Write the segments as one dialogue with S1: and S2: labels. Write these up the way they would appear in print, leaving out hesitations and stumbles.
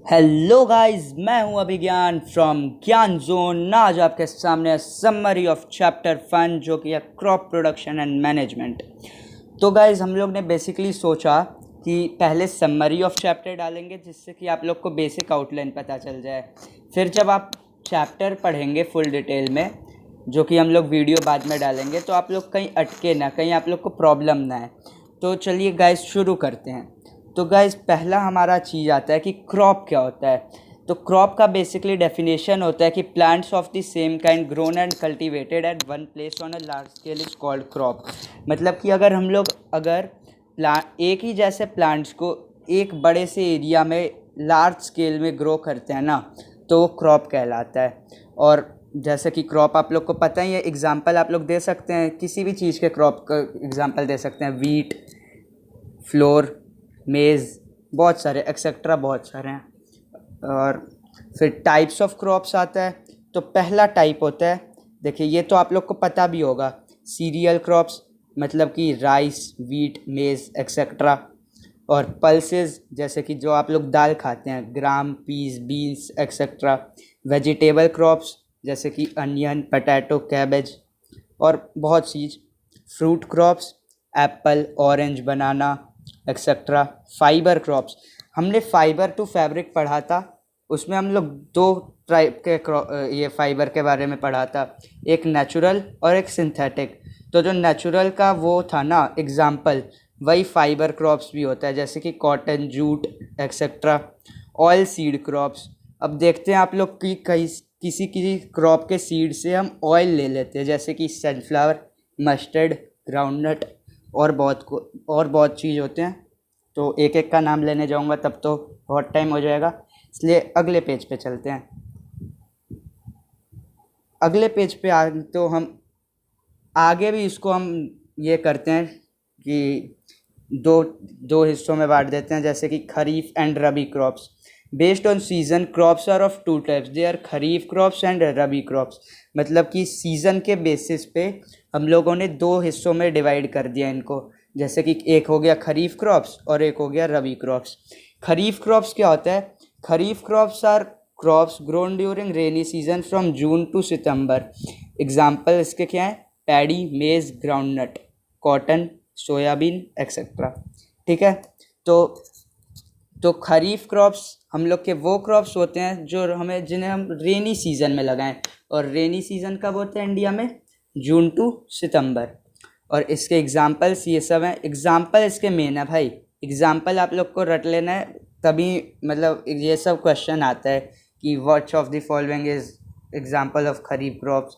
S1: Hello guys, मैं हूं अभिज्ञान from ज्ञान जोन। आज आपके सामने समरी ऑफ चैप्टर 1 जो कि है क्रॉप प्रोडक्शन एंड मैनेजमेंट। तो गाइस हम लोग ने बेसिकली सोचा कि पहले समरी ऑफ चैप्टर डालेंगे जिससे कि आप लोग को बेसिक आउटलाइन पता चल जाए। फिर जब आप चैप्टर पढ़ेंगे फुल डिटेल में, जो कि हम लोग वीडियो बाद में डालेंगे, तो आप लोग कहीं अटके ना, कहीं आप लोग को प्रॉब्लम ना है। तो चलिए गाइस शुरू करते हैं। तो गाइस पहला हमारा चीज़ आता है कि क्रॉप क्या होता है। तो क्रॉप का बेसिकली डेफिनेशन होता है कि plants of the same kind grown and cultivated at one place on a large scale is called crop. मतलब कि अगर हम लोग एक ही जैसे प्लांट्स को एक बड़े से एरिया में लार्ज स्केल में ग्रो करते हैं ना, तो वो क्रॉप कहलाता है। और जैसे कि क्रॉप आप लोग को पता ही है, एग्जांपल आप लोग दे सकते हैं, किसी भी चीज़ के क्रॉप का एग्जांपल दे सकते हैं, वीट, फ्लोर, मेज़, बहुत सारे एक्सेट्रा, बहुत सारे हैं। और फिर टाइप्स ऑफ क्रॉप्स आता है। तो पहला टाइप होता है, देखिए ये तो आप लोग को पता भी होगा, सीरियल क्रॉप्स, मतलब कि राइस, वीट, मेज़ एक्सेट्रा। और पल्सेस, जैसे कि जो आप लोग दाल खाते हैं, gram, peas, beans etcetera. Vegetable crops जैसे कि अनियन, पटैटो, कैबेज और बहुत चीज़। Fruit crops, apple, orange, banana etcetera. Fibre crops, हमने फाइबर टू फैब्रिक पढ़ा था, उसमें हम लोग दो टाइप के ये फाइबर के बारे में पढ़ा था, एक नेचुरल और एक सिंथेटिक। तो जो नेचुरल का वो था ना एग्जाम्पल, वही फाइबर क्रॉप्स भी होता है, जैसे कि cotton, jute etcetera. Oil seed crops, अब देखते हैं आप लोग कि किसी किसी क्रॉप के सीड से हम ऑयल ले लेते हैं, जैसे कि सनफ्लावर, मस्टर्ड, ग्राउंडनट और बहुत चीज़ होते हैं। तो एक एक का नाम लेने जाऊंगा तब तो बहुत टाइम हो जाएगा, इसलिए अगले पेज पे चलते हैं। अगले पेज पे तो हम आगे भी इसको हम ये करते हैं कि दो दो हिस्सों में बांट देते हैं, जैसे कि kharif and rabi crops. Based on season crops are of two types, they are kharif crops and rabi crops. मतलब कि सीज़न के बेसिस पे हम लोगों ने दो हिस्सों में डिवाइड कर दिया इनको, जैसे कि एक हो गया खरीफ क्रॉप्स और एक हो गया रबी क्रॉप्स। खरीफ क्रॉप्स क्या होता है? Kharif crops are crops grown during rainy season from June to September. Example इसके क्या है? पैडी, मेज, ग्राउंडनट, कॉटन, सोयाबीन एक्सेट्रा। ठीक है। तो खरीफ क्रॉप्स हम लोग के वो क्रॉप्स होते हैं जिन्हें हम रेनी सीजन में लगाएं। और रेनी सीजन कब होते हैं इंडिया में? जून टू सितंबर। और इसके एग्जाम्पल्स ये सब हैं। एग्जाम्पल इसके मेन है भाई, एग्जाम्पल आप लोग को रट लेना है, तभी मतलब ये सब क्वेश्चन आता है कि which of the following is example of kharif crops.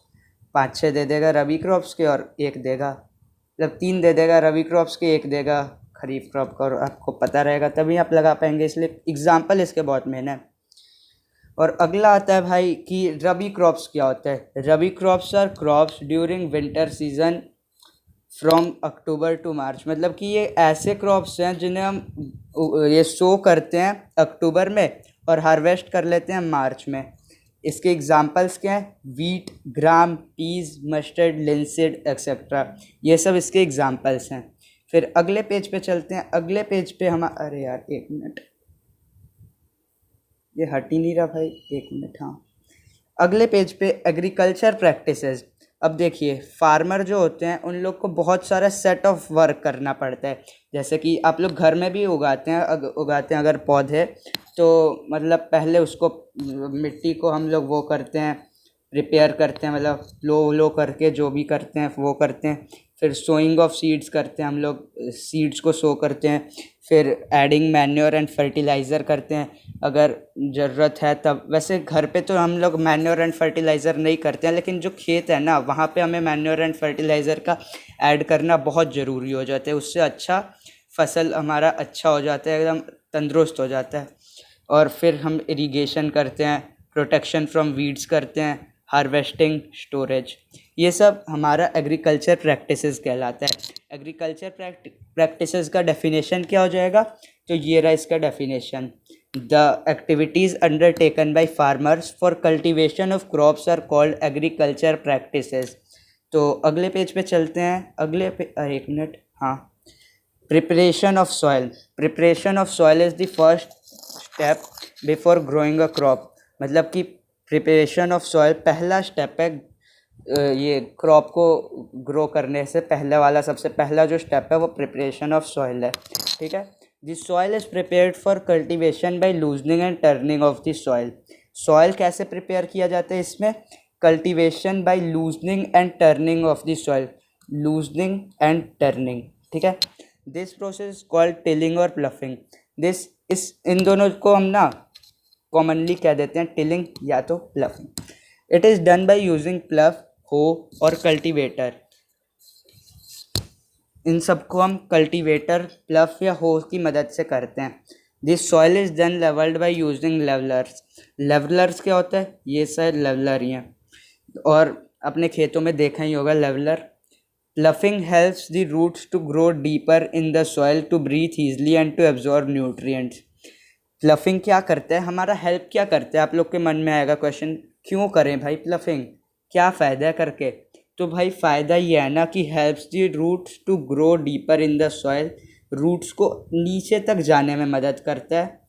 S1: 5-6 दे देगा रबी क्रॉप्स के और एक देगा, मतलब 3 दे देगा रबी क्रॉप्स के, एक देगा खरीफ क्रॉप का, और आपको पता रहेगा तभी आप लगा पाएंगे, इसलिए एग्जाम्पल इसके बहुत मेन है। और अगला आता है भाई कि रबी क्रॉप्स क्या होता है। Rabi crops are crops during winter season from October to March. मतलब कि ये ऐसे क्रॉप्स हैं जिन्हें हम ये सो करते हैं अक्टूबर में और हार्वेस्ट कर लेते हैं मार्च में। इसके एग्जाम्पल्स क्या हैं? वीट, ग्राम, पीज, मस्टर्ड, लिंसीड एक्सेट्रा। ये सब इसके एग्जाम्पल्स हैं। फिर अगले पेज पे चलते हैं। अगले पेज पे हम, अरे यार एक मिनट, ये हट ही नहीं रहा भाई, एक मिनट। हाँ, अगले पेज पे एग्रीकल्चर प्रैक्टिसेस। अब देखिए, फार्मर जो होते हैं उन लोग को बहुत सारा सेट ऑफ वर्क करना पड़ता है। जैसे कि आप लोग घर में भी उगाते हैं अगर पौधे, तो मतलब पहले उसको मिट्टी को हम लोग वो करते हैं, रिपेयर करते हैं, मतलब लो करके जो भी करते हैं वो करते हैं। फिर सोइंग ऑफ सीड्स करते हैं हम लोग, सीड्स को सो करते हैं। फिर एडिंग मैन्योर एंड फर्टिलाइज़र करते हैं अगर ज़रूरत है तब। वैसे घर पे तो हम लोग मैन्योर एंड फर्टिलाइज़र नहीं करते हैं, लेकिन जो खेत है ना वहाँ पे हमें मैन्योर एंड फर्टिलाइज़र का ऐड करना बहुत ज़रूरी हो जाता है। उससे अच्छा फसल हमारा अच्छा हो जाता है, एकदम तंदुरुस्त हो जाता है। और फिर हम इरिगेशन करते हैं, प्रोटेक्शन फ्रॉम वीड्स करते हैं, हार्वेस्टिंग, स्टोरेज। ये सब हमारा एग्रीकल्चर प्रैक्टिसेस कहलाता है। एग्रीकल्चर प्रैक्टिसेस का डेफिनेशन क्या हो जाएगा? तो ये रहा इसका definition. The activities undertaken by farmers for cultivation of crops are called agriculture practices. तो अगले पेज पे चलते हैं। एक मिनट, हाँ। Preparation of soil. Preparation of soil is the first step before growing a crop, मतलब कि प्रिपरेशन ऑफ सॉइल पहला स्टेप है ये क्रॉप को ग्रो करने से पहले वाला, सबसे पहला जो स्टेप है वो प्रिपरेशन ऑफ सॉइल है, ठीक है। This soil is prepared for cultivation by loosening and turning of the soil. Soil कैसे प्रिपेयर किया जाता है इसमें? Cultivation by loosening and turning of the soil, loosening and turning, ठीक है। दिस प्रोसेस कॉल्ड टिलिंग और प्लफिंग। दिस इस इन दोनों को हम ना कॉमनली कह देते हैं टिलिंग या तो ploughing. It is done by using प्लफ, हो और कल्टीवेटर। इन सबको हम कल्टीवेटर, प्लफ या हो की मदद से करते हैं। This soil is then levelled by using levellers. Levellers क्या होता है? ये शायद लेवलर ही हैं और अपने खेतों में देखा ही होगा leveller. Ploughing helps the roots to grow deeper in the soil to breathe easily and to absorb nutrients. Ploughing क्या करता है हमारा, हेल्प क्या करता है? आप लोग के मन में आएगा क्वेश्चन, क्यों करें भाई प्लफिंग, क्या फ़ायदा है करके? तो भाई फ़ायदा ये है ना कि helps the roots to grow deeper in the soil, roots को नीचे तक जाने में मदद करता है,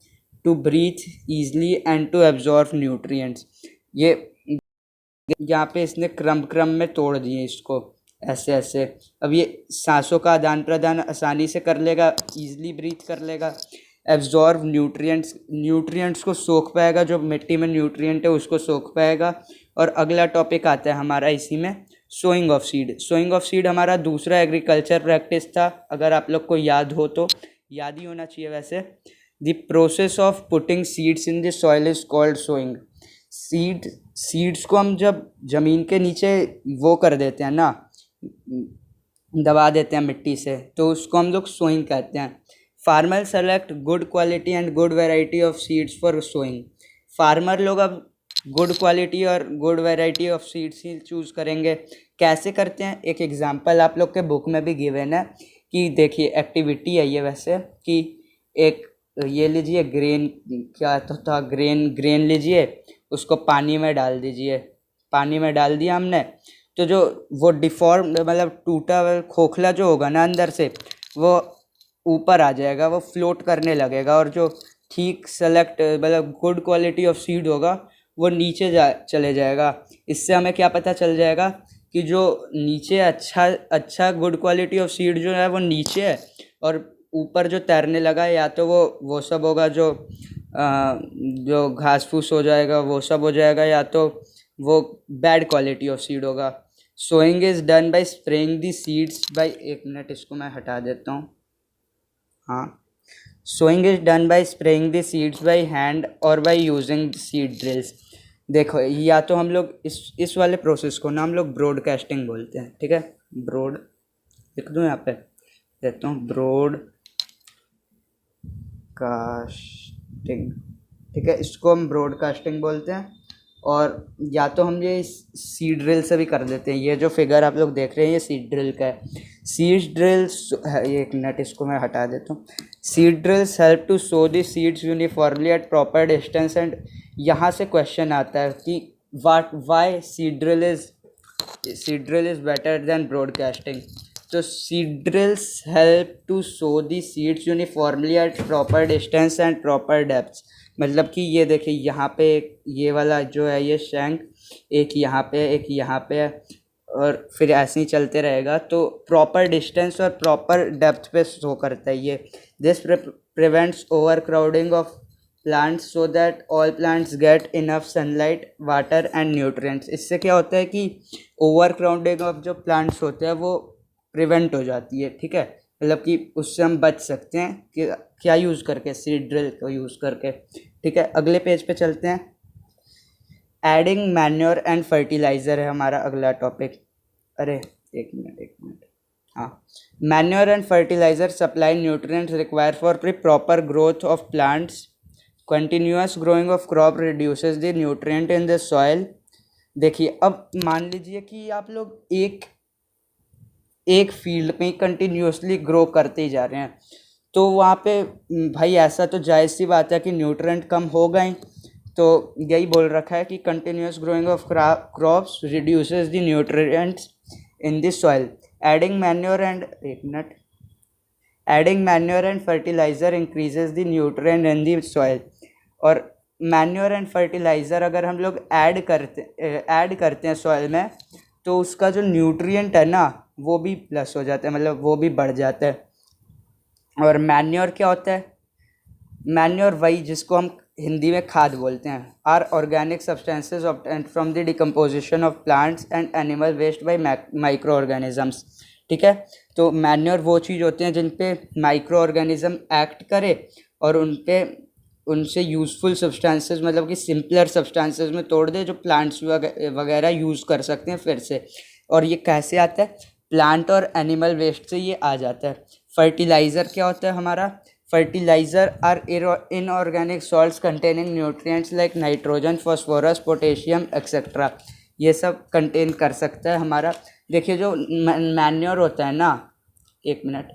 S1: to breathe easily and to absorb nutrients. ये यहाँ पे इसने क्रम में तोड़ दिए इसको, ऐसे ऐसे। अब ये सांसों का आदान प्रदान आसानी से कर लेगा, ईजिली ब्रीथ कर लेगा, एब्जॉर्ब न्यूट्रिएंट्स को सोख पाएगा, जो मिट्टी में न्यूट्रिएंट है उसको सोख पाएगा। और अगला टॉपिक आता है हमारा इसी में, sowing of seed. Sowing of seed हमारा दूसरा एग्रीकल्चर प्रैक्टिस था, अगर आप लोग को याद हो तो, याद ही होना चाहिए वैसे। The process of putting seeds in the soil is called sowing. Seeds को हम जब ज़मीन के नीचे वो कर देते हैं ना, दबा देते हैं मिट्टी से, तो उसको हम लोग सोइंग कहते हैं। Farmer select good quality and good variety of seeds for sowing. Farmer लोग अब गुड क्वालिटी और गुड वैरायटी ऑफ सीड्स ही चूज़ करेंगे। कैसे करते हैं? एक एग्जांपल आप लोग के बुक में भी गिवन है कि देखिए, एक्टिविटी है ये वैसे, कि एक ये लीजिए ग्रेन, क्या तो था, ग्रेन लीजिए, उसको पानी में डाल दीजिए। पानी में डाल दिया हमने, तो जो वो डिफॉर्म मतलब टूटा हुआ खोखला जो होगा ना अंदर से, वो ऊपर आ जाएगा, वो फ्लोट करने लगेगा। और जो ठीक सेलेक्ट मतलब गुड क्वालिटी ऑफ सीड होगा वो नीचे चले जाएगा। इससे हमें क्या पता चल जाएगा कि जो नीचे अच्छा गुड क्वालिटी ऑफ सीड जो है वो नीचे है, और ऊपर जो तैरने लगा है या तो वो सब होगा जो घास फूस हो जाएगा, वो सब हो जाएगा, या तो वो बैड क्वालिटी ऑफ सीड होगा। Sowing is done by spraying the seeds by, एक मिनट इसको मैं हटा देता हूँ। हाँ, sowing is done by spraying the seeds by hand और बाय यूजिंग सीड ड्रिल्स। देखो, या तो हम लोग इस वाले प्रोसेस को ना हम लोग ब्रॉडकास्टिंग बोलते हैं, ठीक है। ब्रॉड लिख दूँ यहाँ पे, देता हूँ ब्रॉडकास्टिंग, ठीक है, इसको हम ब्रॉडकास्टिंग बोलते हैं। और या तो हम ये सीड ड्रिल से भी कर देते हैं। ये जो फिगर आप लोग देख रहे हैं ये सीड ड्रिल का है। सीड ड्रिल्स, एक मिनट इसको मैं हटा देता हूँ। Seed drills help to sow the seeds uniformly at proper distance. And यहाँ से क्वेश्चन आता है कि why seed drill is better than broadcasting. तो seed drills help to sow the seeds uniformly at proper distance and proper depth. मतलब कि ये देखिए, यहाँ पे एक ये वाला जो है ये शैंक, एक यहाँ पे, एक यहाँ पे है, और फिर ऐसे ही चलते रहेगा, तो प्रॉपर डिस्टेंस और प्रॉपर डेप्थ पे शो करता है ये। This prevents over crowding of plants so that all plants get enough sunlight, water and nutrients. इससे क्या होता है कि ओवर क्राउडिंग ऑफ जो प्लांट्स होते हैं वो प्रिवेंट हो जाती है, ठीक है। मतलब कि उससे हम बच सकते हैं कि क्या यूज़ करके, सीड ड्रिल को यूज़ करके, ठीक है। अगले पेज पे चलते हैं। एडिंग मैन्योर एंड फर्टिलाइज़र है हमारा अगला टॉपिक। अरे एक मिनट, हाँ। Manure and fertiliser supply nutrients require for proper growth of plants. Continuous growing of crop reduces the nutrient in the soil. देखिए, अब मान लीजिए कि आप लोग एक फील्ड में कंटिन्यूसली ग्रो करते ही जा रहे हैं, तो वहाँ पे भाई ऐसा तो जायज़ सी बात है कि न्यूट्रिएंट कम हो गए। तो यही बोल रखा है कि continuous growing of crops reduces the nutrients in the soil. Adding manure and fertiliser increases the nutrient in the soil. और मैन्योर एंड फर्टिलाइज़र अगर हम लोग ऐड करते हैं सॉइल में, तो उसका जो न्यूट्रिएंट है ना वो भी प्लस हो जाता है, मतलब वो भी बढ़ जाता है। और मैन्योर क्या होता है? मैन्योर वही जिसको हम हिंदी में खाद बोलते हैं, are organic substances obtained from the decomposition of plants and animal waste by microorganisms. ठीक है, तो मैन्योर वो चीज़ होते हैं जिन पे माइक्रो ऑर्गेनिज्म एक्ट करे और उनसे यूज़फुल सब्सटेंसेस, मतलब कि सिंपलर सब्सटेंसेस में तोड़ दे, जो प्लांट्स वगैरह यूज़ कर सकते हैं फिर से। और ये कैसे आता है? प्लांट और एनिमल वेस्ट से ये आ जाता है। फर्टिलाइज़र क्या होता है हमारा? Fertilizer are inorganic salts containing nutrients like nitrogen, phosphorus, potassium etcetera, ये सब कंटेन कर सकता है हमारा। देखिए जो मैन्योर होता है ना, एक मिनट,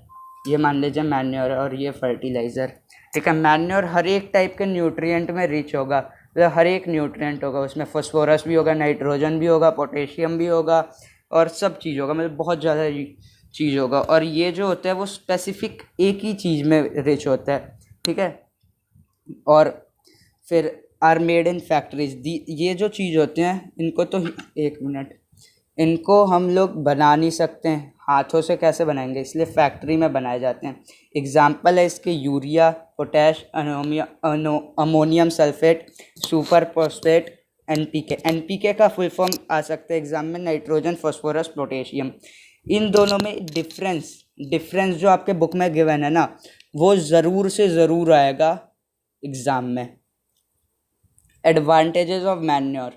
S1: ये मान लीजिए मैन्योर और ये फर्टिलाइज़र। ठीक है, मैन्योर हर एक टाइप के न्यूट्रिएंट में रिच होगा, मतलब हर एक न्यूट्रिएंट होगा उसमें, फॉस्फोरस भी होगा, नाइट्रोजन भी होगा, पोटेशियम भी होगा और सब चीज़ होगा, मतलब बहुत ज़्यादा चीज़ होगा। और ये जो होता है वो स्पेसिफिक एक ही चीज़ में रिच होता है। ठीक है, और फिर आर मेड इन फैक्ट्रीज, ये जो चीज़ होते हैं इनको तो, एक मिनट, इनको हम लोग बना नहीं सकते हैं, हाथों से कैसे बनाएंगे, इसलिए फैक्ट्री में बनाए जाते हैं। एग्जाम्पल है इसके urea, potash, ammonium sulphate, super phosphate, NPK. NPK का फुल फॉर्म आ सकता है एग्जाम में, नाइट्रोजन, फॉस्फोरस, पोटेशियम। इन दोनों में डिफरेंस जो आपके बुक में गिवन है ना, वो ज़रूर से ज़रूर आएगा एग्ज़ाम में। एडवांटेजेस ऑफ मैन्योर,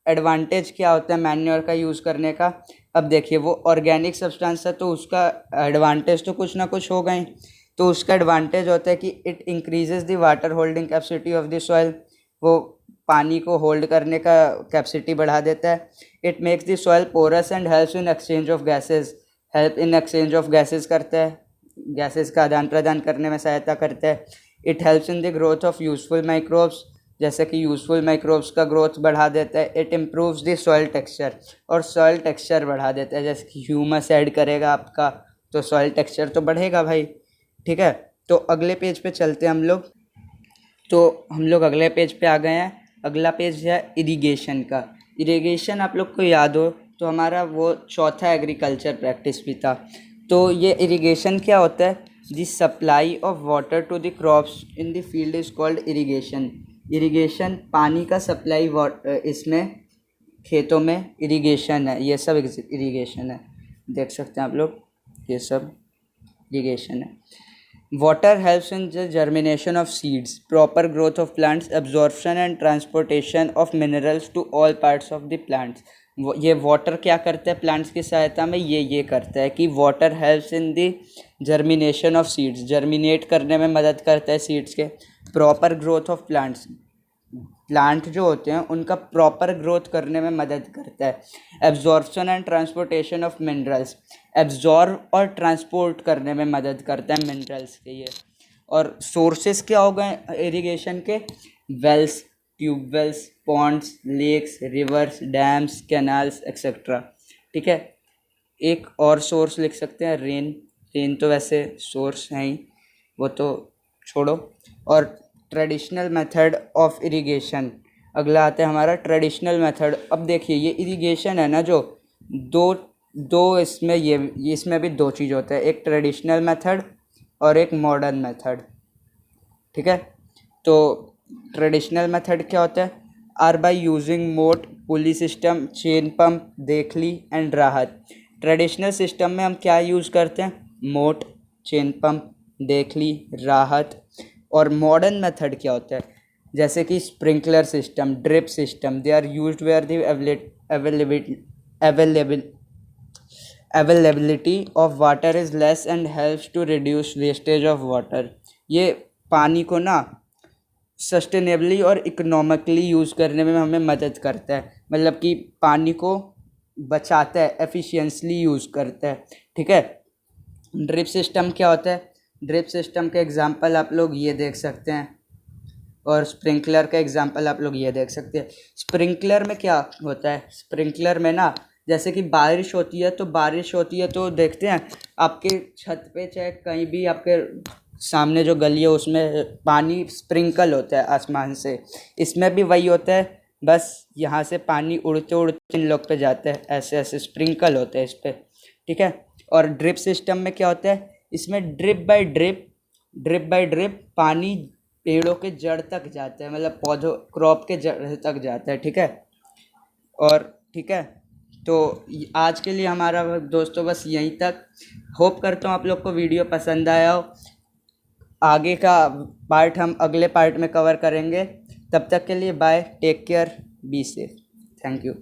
S1: एडवांटेज क्या होता है मैन्योर का यूज़ करने का? अब देखिए, वो ऑर्गेनिक सब्सटेंस है तो उसका एडवांटेज तो कुछ ना कुछ होगा ही। तो उसका एडवांटेज होता है कि it increases the water holding capacity of the soil, वो पानी को होल्ड करने का कैपेसिटी बढ़ा देता है। It makes the soil porous and helps in exchange of gases, help in exchange of gases करता है, गैसेज का आदान प्रदान करने में सहायता करता है। It helps in the growth of useful microbes, जैसे कि यूजफुल माइक्रोब्स का ग्रोथ बढ़ा देता है। It improves the soil texture, और सॉइल टेक्सचर बढ़ा देता है, जैसे कि ह्यूमस ऐड करेगा आपका तो सॉइल टेक्सचर तो बढ़ेगा भाई। ठीक है, तो अगले पेज पे चलते हैं हम लोग। तो हम लोग अगले पेज पे आ गए हैं। अगला पेज है इरिगेशन का। इरिगेशन आप लोग को याद हो तो हमारा वो चौथा एग्रीकल्चर प्रैक्टिस भी था। तो ये इरिगेशन क्या होता है? The supply of water to the crops in the field is called irrigation. Irrigation पानी का सप्लाई, इसमें खेतों में इरिगेशन है, ये सब इरिगेशन है, देख सकते हैं आप लोग, ये सब इरिगेशन है। Water helps in the germination of seeds, proper growth of plants, absorption and transportation of minerals to all parts of the plants. ये वाटर क्या करता है प्लांट्स की सहायता में? ये करता है कि water helps in the germination of seeds, germinate करने में मदद करता है सीड्स के। Proper growth of plants, plant जो होते हैं उनका प्रॉपर ग्रोथ करने में मदद करता है। Absorption and transportation of minerals, absorb और ट्रांसपोर्ट करने में मदद करता है मिनरल्स के ये। और सोर्सेस क्या हो गए इरिगेशन के? Wells, tubewells, ponds, lakes, rivers, dams, canals etcetera. ठीक है, एक और सोर्स लिख सकते हैं, रेन तो वैसे सोर्स है ही, वो तो छोड़ो। और ट्रेडिशनल मेथड ऑफ इरिगेशन, अगला आता है हमारा ट्रेडिशनल मेथड। अब देखिए ये इरिगेशन है ना, जो दो इसमें ये इसमें भी दो चीज़ होता है, एक ट्रेडिशनल मेथड और एक मॉडर्न मेथड। ठीक है, तो ट्रेडिशनल मेथड क्या होता है? आर बाय यूजिंग मोट, पुली सिस्टम, चेन पंप, देखली एंड राहत। ट्रेडिशनल सिस्टम में हम क्या यूज़ करते हैं? मोट, चेन पंप, देखली, राहत। और मॉडर्न मेथड क्या होता है? जैसे कि sprinkler system, drip system, they are used where the availability of water is less and helps to reduce wastage of water. ये पानी को ना सस्टेनेबली और इकोनॉमिकली यूज़ करने में हमें मदद करता है, मतलब कि पानी को बचाता है, एफिशिएंटली यूज़ करता है। ठीक है, ड्रिप सिस्टम क्या होता है? ड्रिप सिस्टम के एग्जांपल आप लोग ये देख सकते हैं, और स्प्रिंकलर का एग्जांपल आप लोग ये देख सकते हैं। स्प्रिंकलर में क्या होता है? स्प्रिंकलर में ना, जैसे कि बारिश होती है तो देखते हैं आपके छत पे चाहे कहीं भी आपके सामने जो गली है उसमें पानी स्प्रिंकल होता है आसमान से, इसमें भी वही होता है, बस यहाँ से पानी उड़ते उड़ते इन लोग पे जाता है, ऐसे ऐसे स्प्रिंकल होते हैं इस पर, ठीक है। और ड्रिप सिस्टम में क्या होता है, इसमें ड्रिप बाय ड्रिप पानी पेड़ों के जड़ तक जाता है, मतलब पौधों क्रॉप के जड़ तक जाता है, ठीक है। और ठीक है, तो आज के लिए हमारा दोस्तों बस यहीं तक। होप करता हूँ आप लोग को वीडियो पसंद आया हो। आगे का पार्ट हम अगले पार्ट में कवर करेंगे। तब तक के लिए bye, take care, be safe, thank you.